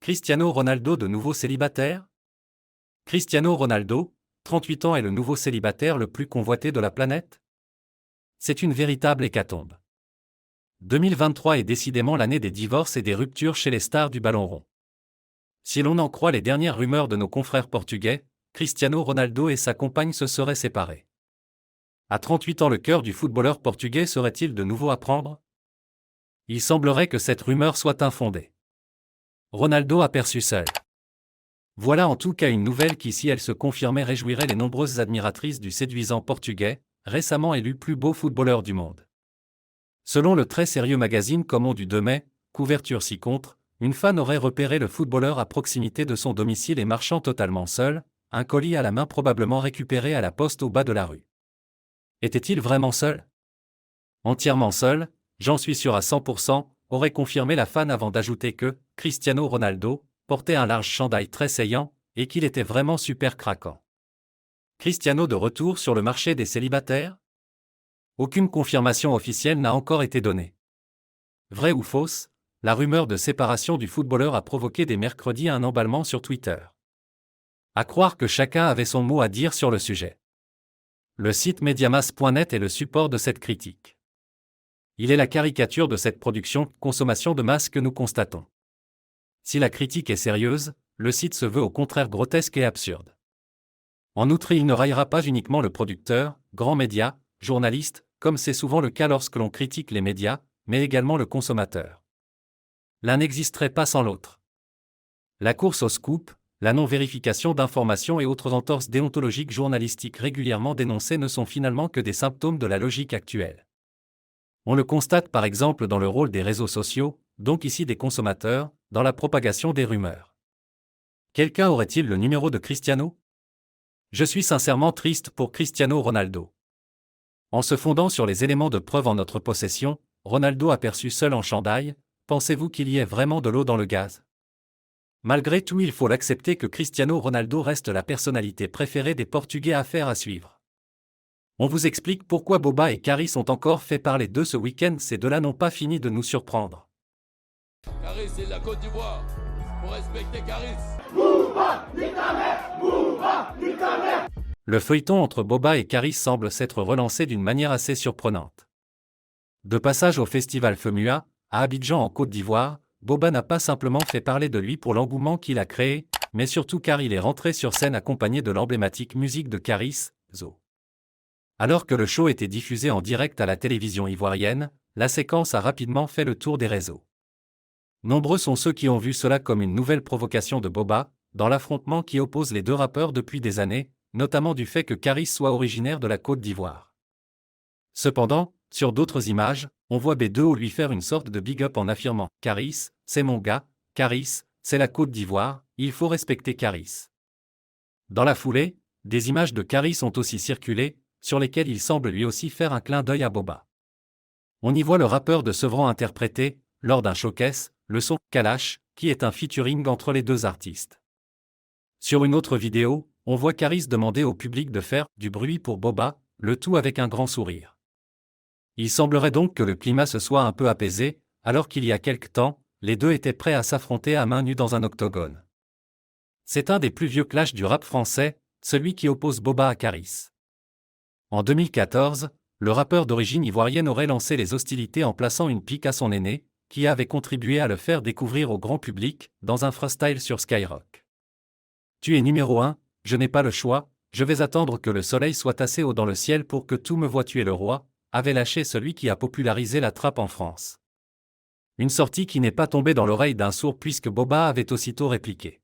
Cristiano Ronaldo de nouveau célibataire? Cristiano Ronaldo, 38 ans, est le nouveau célibataire le plus convoité de la planète? C'est une véritable hécatombe. 2023 est décidément l'année des divorces et des ruptures chez les stars du ballon rond. Si l'on en croit les dernières rumeurs de nos confrères portugais, Cristiano Ronaldo et sa compagne se seraient séparés. À 38 ans, le cœur du footballeur portugais serait-il de nouveau à prendre? Il semblerait que cette rumeur soit infondée. Ronaldo aperçu seul. Voilà en tout cas une nouvelle qui, si elle se confirmait, réjouirait les nombreuses admiratrices du séduisant portugais, récemment élu plus beau footballeur du monde. Selon le très sérieux magazine Comme du 2 mai, couverture ci-contre, une fan aurait repéré le footballeur à proximité de son domicile et marchant totalement seul, un colis à la main probablement récupéré à la poste au bas de la rue. Était-il vraiment seul? Entièrement seul, j'en suis sûr à 100%, aurait confirmé la fan avant d'ajouter que Cristiano Ronaldo portait un large chandail très saillant et qu'il était vraiment super craquant. Cristiano de retour sur le marché des célibataires? Aucune confirmation officielle n'a encore été donnée. Vraie ou fausse, la rumeur de séparation du footballeur a provoqué dès mercredi un emballement sur Twitter. À croire que chacun avait son mot à dire sur le sujet. Le site Mediamas.net est le support de cette critique. Il est la caricature de cette consommation de masse que nous constatons. Si la critique est sérieuse, le site se veut au contraire grotesque et absurde. En outre, il ne raillera pas uniquement le producteur, grand média, journaliste, comme c'est souvent le cas lorsque l'on critique les médias, mais également le consommateur. L'un n'existerait pas sans l'autre. La course au scoop, la non-vérification d'informations et autres entorses déontologiques journalistiques régulièrement dénoncées ne sont finalement que des symptômes de la logique actuelle. On le constate par exemple dans le rôle des réseaux sociaux, donc ici des consommateurs, dans la propagation des rumeurs. Quelqu'un aurait-il le numéro de Cristiano? Je suis sincèrement triste pour Cristiano Ronaldo. En se fondant sur les éléments de preuve en notre possession, Ronaldo aperçu seul en chandail, pensez-vous qu'il y ait vraiment de l'eau dans le gaz? Malgré tout, il faut l'accepter que Cristiano Ronaldo reste la personnalité préférée des Portugais à faire à suivre. On vous explique pourquoi Boba et Caris ont encore fait parler d'eux ce week-end, ces deux-là n'ont pas fini de nous surprendre. Caris, c'est la Côte d'Ivoire. Pour respecter Caris. Boba, nique ta mère! Boba, nique ta mère! Le feuilleton entre Boba et Caris semble s'être relancé d'une manière assez surprenante. De passage au festival FEMUA, à Abidjan en Côte d'Ivoire, Boba n'a pas simplement fait parler de lui pour l'engouement qu'il a créé, mais surtout car il est rentré sur scène accompagné de l'emblématique musique de Caris, Zo. Alors que le show était diffusé en direct à la télévision ivoirienne, la séquence a rapidement fait le tour des réseaux. Nombreux sont ceux qui ont vu cela comme une nouvelle provocation de Boba, dans l'affrontement qui oppose les deux rappeurs depuis des années, notamment du fait que Caris soit originaire de la Côte d'Ivoire. Cependant, sur d'autres images, on voit B2O lui faire une sorte de big up en affirmant « Caris, c'est mon gars, Caris, c'est la Côte d'Ivoire, il faut respecter Caris ». Dans la foulée, des images de Caris ont aussi circulé, sur lesquelles il semble lui aussi faire un clin d'œil à Boba. On y voit le rappeur de Sevran interpréter, lors d'un showcase, le son « Kalash », qui est un featuring entre les deux artistes. Sur une autre vidéo, on voit Caris demander au public de faire du bruit pour Boba, le tout avec un grand sourire. Il semblerait donc que le climat se soit un peu apaisé, alors qu'il y a quelque temps, les deux étaient prêts à s'affronter à main nue dans un octogone. C'est un des plus vieux clashs du rap français, celui qui oppose Boba à Caris. En 2014, le rappeur d'origine ivoirienne aurait lancé les hostilités en plaçant une pique à son aîné, qui avait contribué à le faire découvrir au grand public, dans un freestyle sur Skyrock. Tu es numéro 1, je n'ai pas le choix, je vais attendre que le soleil soit assez haut dans le ciel pour que tout me voie tuer le roi, avait lâché celui qui a popularisé la trappe en France. Une sortie qui n'est pas tombée dans l'oreille d'un sourd puisque Boba avait aussitôt répliqué.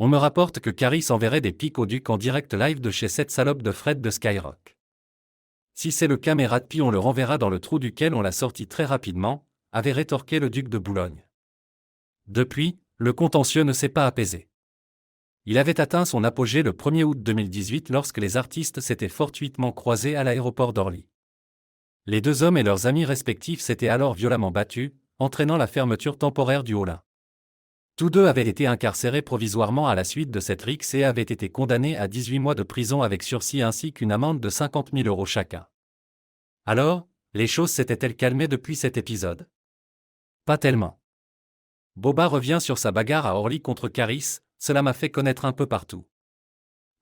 On me rapporte que Caris enverrait des pics au Duc en direct live de chez cette salope de Fred de Skyrock. Si c'est le cas, mais Ratpi on le renverra dans le trou duquel on l'a sorti très rapidement, avait rétorqué le duc de Boulogne. Depuis, le contentieux ne s'est pas apaisé. Il avait atteint son apogée le 1er août 2018 lorsque les artistes s'étaient fortuitement croisés à l'aéroport d'Orly. Les deux hommes et leurs amis respectifs s'étaient alors violemment battus, entraînant la fermeture temporaire du Haut-Lin. Tous deux avaient été incarcérés provisoirement à la suite de cette rixe et avaient été condamnés à 18 mois de prison avec sursis ainsi qu'une amende de 50 000 € chacun. Alors, les choses s'étaient-elles calmées depuis cet épisode? Pas tellement. Boba revient sur sa bagarre à Orly contre Caris, cela m'a fait connaître un peu partout.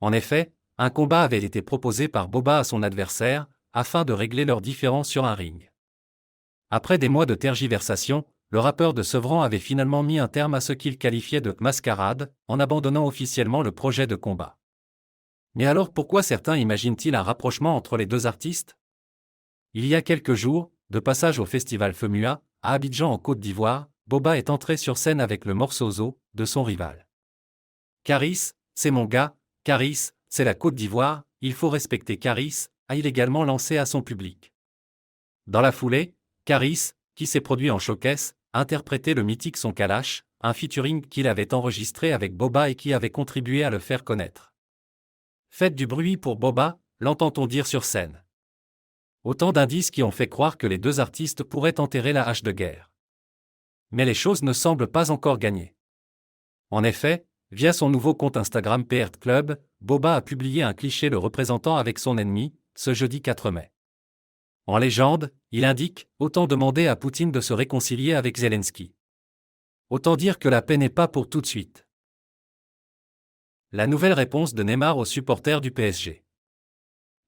En effet, un combat avait été proposé par Boba à son adversaire, afin de régler leurs différends sur un ring. Après des mois de tergiversation, le rappeur de Sevran avait finalement mis un terme à ce qu'il qualifiait de « mascarade », en abandonnant officiellement le projet de combat. Mais alors pourquoi certains imaginent-ils un rapprochement entre les deux artistes? Il y a quelques jours, de passage au festival FEMUA, à Abidjan en Côte d'Ivoire, Boba est entré sur scène avec le morceau Zo, de son rival. Caris, c'est mon gars, Caris, c'est la Côte d'Ivoire, il faut respecter Caris, a-t-il également lancé à son public. Dans la foulée, Caris, qui s'est produit en showcase, a interprété le mythique Son Kalash, un featuring qu'il avait enregistré avec Boba et qui avait contribué à le faire connaître. Faites du bruit pour Boba, l'entend-on dire sur scène. Autant d'indices qui ont fait croire que les deux artistes pourraient enterrer la hache de guerre. Mais les choses ne semblent pas encore gagnées. En effet, via son nouveau compte Instagram PR Club, Boba a publié un cliché le représentant avec son ennemi, ce jeudi 4 mai. En légende, il indique « Autant demander à Poutine de se réconcilier avec Zelensky. Autant dire que la paix n'est pas pour tout de suite. » La nouvelle réponse de Neymar aux supporters du PSG.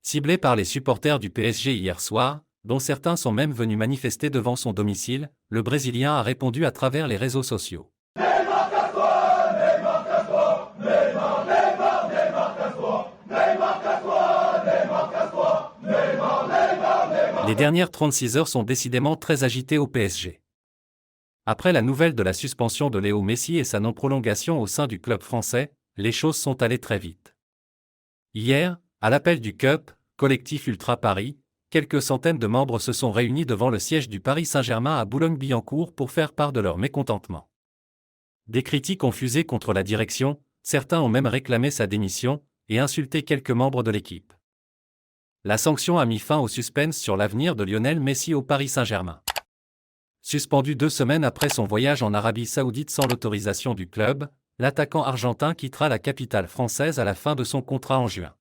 Ciblé par les supporters du PSG hier soir, dont certains sont même venus manifester devant son domicile, le Brésilien a répondu à travers les réseaux sociaux. Les dernières 36 heures sont décidément très agitées au PSG. Après la nouvelle de la suspension de Léo Messi et sa non-prolongation au sein du club français, les choses sont allées très vite. Hier, à l'appel du CUP, collectif Ultra Paris, quelques centaines de membres se sont réunis devant le siège du Paris Saint-Germain à Boulogne-Billancourt pour faire part de leur mécontentement. Des critiques ont fusé contre la direction, certains ont même réclamé sa démission et insulté quelques membres de l'équipe. La sanction a mis fin au suspense sur l'avenir de Lionel Messi au Paris Saint-Germain. Suspendu 2 semaines après son voyage en Arabie Saoudite sans l'autorisation du club, l'attaquant argentin quittera la capitale française à la fin de son contrat en juin.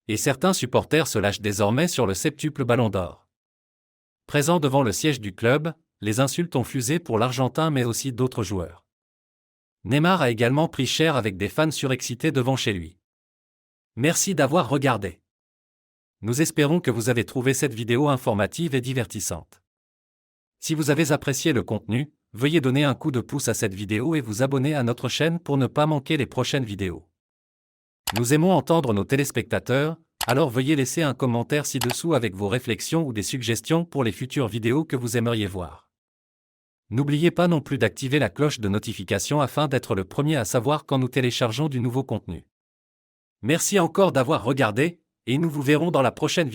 Et certains supporters se lâchent désormais sur le septuple Ballon d'Or. Présent devant le siège du club, les insultes ont fusé pour l'Argentin mais aussi d'autres joueurs. Neymar a également pris cher avec des fans surexcités devant chez lui. Merci d'avoir regardé. Nous espérons que vous avez trouvé cette vidéo informative et divertissante. Si vous avez apprécié le contenu, veuillez donner un coup de pouce à cette vidéo et vous abonner à notre chaîne pour ne pas manquer les prochaines vidéos. Nous aimons entendre nos téléspectateurs, alors veuillez laisser un commentaire ci-dessous avec vos réflexions ou des suggestions pour les futures vidéos que vous aimeriez voir. N'oubliez pas non plus d'activer la cloche de notification afin d'être le premier à savoir quand nous téléchargeons du nouveau contenu. Merci encore d'avoir regardé, et nous vous verrons dans la prochaine vidéo.